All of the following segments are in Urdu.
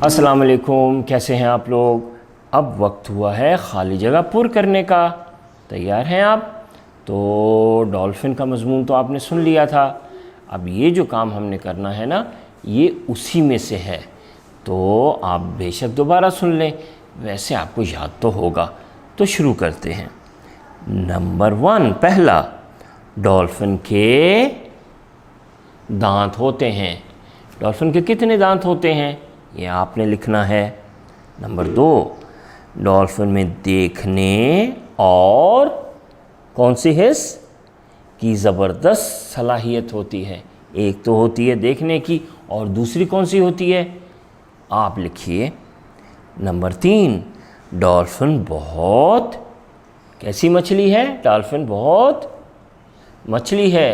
السلام علیکم، کیسے ہیں آپ لوگ؟ اب وقت ہوا ہے خالی جگہ پر کرنے کا۔ تیار ہیں آپ؟ تو ڈولفن کا مضمون تو آپ نے سن لیا تھا، اب یہ جو کام ہم نے کرنا ہے نا، یہ اسی میں سے ہے، تو آپ بے شک دوبارہ سن لیں، ویسے آپ کو یاد تو ہوگا۔ تو شروع کرتے ہیں۔ نمبر 1، پہلا، ڈولفن کے دانت ہوتے ہیں۔ ڈولفن کے کتنے دانت ہوتے ہیں؟ یہ آپ نے لکھنا ہے۔ نمبر 2، ڈولفن میں دیکھنے اور کون سی حس کی زبردست صلاحیت ہوتی ہے؟ ایک تو ہوتی ہے دیکھنے کی، اور دوسری کون سی ہوتی ہے؟ آپ لکھیے۔ نمبر 3، ڈولفن بہت کیسی مچھلی ہے؟ ڈولفن بہت مچھلی ہے۔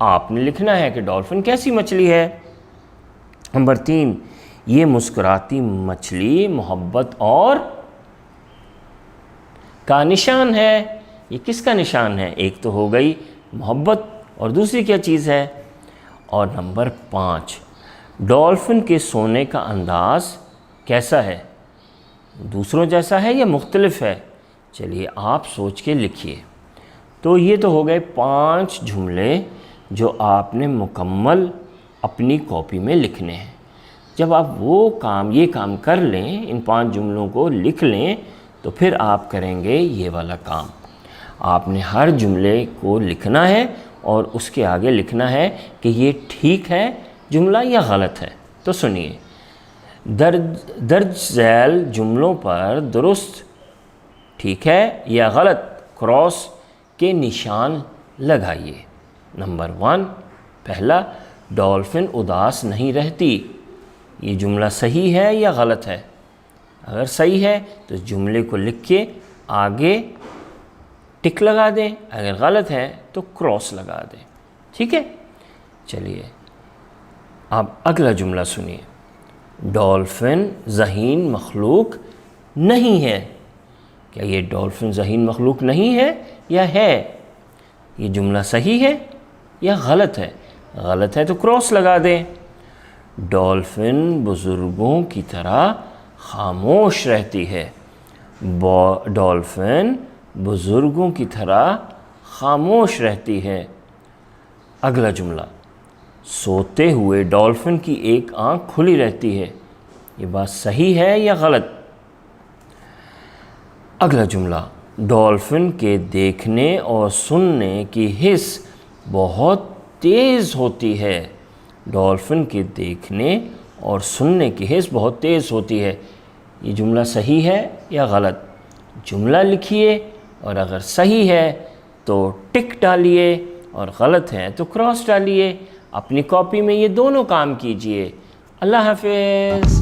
آپ نے لکھنا ہے کہ ڈولفن کیسی مچھلی ہے۔ نمبر 3، یہ مسکراتی مچھلی محبت اور کا نشان ہے۔ یہ کس کا نشان ہے؟ ایک تو ہو گئی محبت، اور دوسری کیا چیز ہے؟ اور نمبر 5، ڈولفن کے سونے کا انداز کیسا ہے؟ دوسروں جیسا ہے یا مختلف ہے؟ چلیے آپ سوچ کے لکھیے۔ تو یہ تو ہو گئے 5 جملے جو آپ نے مکمل اپنی کاپی میں لکھنے ہیں۔ جب آپ یہ کام کر لیں، ان 5 جملوں کو لکھ لیں، تو پھر آپ کریں گے یہ والا کام۔ آپ نے ہر جملے کو لکھنا ہے اور اس کے آگے لکھنا ہے کہ یہ ٹھیک ہے جملہ یا غلط ہے۔ تو سنیے، درج ذیل جملوں پر درست، ٹھیک ہے یا غلط کراس کے نشان لگائیے۔ نمبر 1، پہلا، ڈولفن اداس نہیں رہتی۔ یہ جملہ صحیح ہے یا غلط ہے؟ اگر صحیح ہے تو جملے کو لکھ کے آگے ٹک لگا دیں، اگر غلط ہے تو کراس لگا دیں، ٹھیک ہے؟ چلیے اب اگلا جملہ سنیے۔ ڈولفن ذہین مخلوق نہیں ہے۔ کیا یہ ڈولفن ذہین مخلوق نہیں ہے یا ہے؟ یہ جملہ صحیح ہے یا غلط ہے؟ غلط ہے تو کراس لگا دیں۔ ڈولفن بزرگوں کی طرح خاموش رہتی ہے۔ ڈولفن بزرگوں کی طرح خاموش رہتی ہے۔ اگلا جملہ، سوتے ہوئے ڈولفن کی ایک آنکھ کھلی رہتی ہے۔ یہ بات صحیح ہے یا غلط؟ اگلا جملہ، ڈولفن کے دیکھنے اور سننے کی حس بہت تیز ہوتی ہے۔ ڈولفن کے دیکھنے اور سننے کی حس بہت تیز ہوتی ہے۔ یہ جملہ صحیح ہے یا غلط؟ جملہ لکھیے، اور اگر صحیح ہے تو ٹک ڈالیے، اور غلط ہے تو کراس ڈالیے۔ اپنی کاپی میں یہ دونوں کام کیجئے۔ اللہ حافظ۔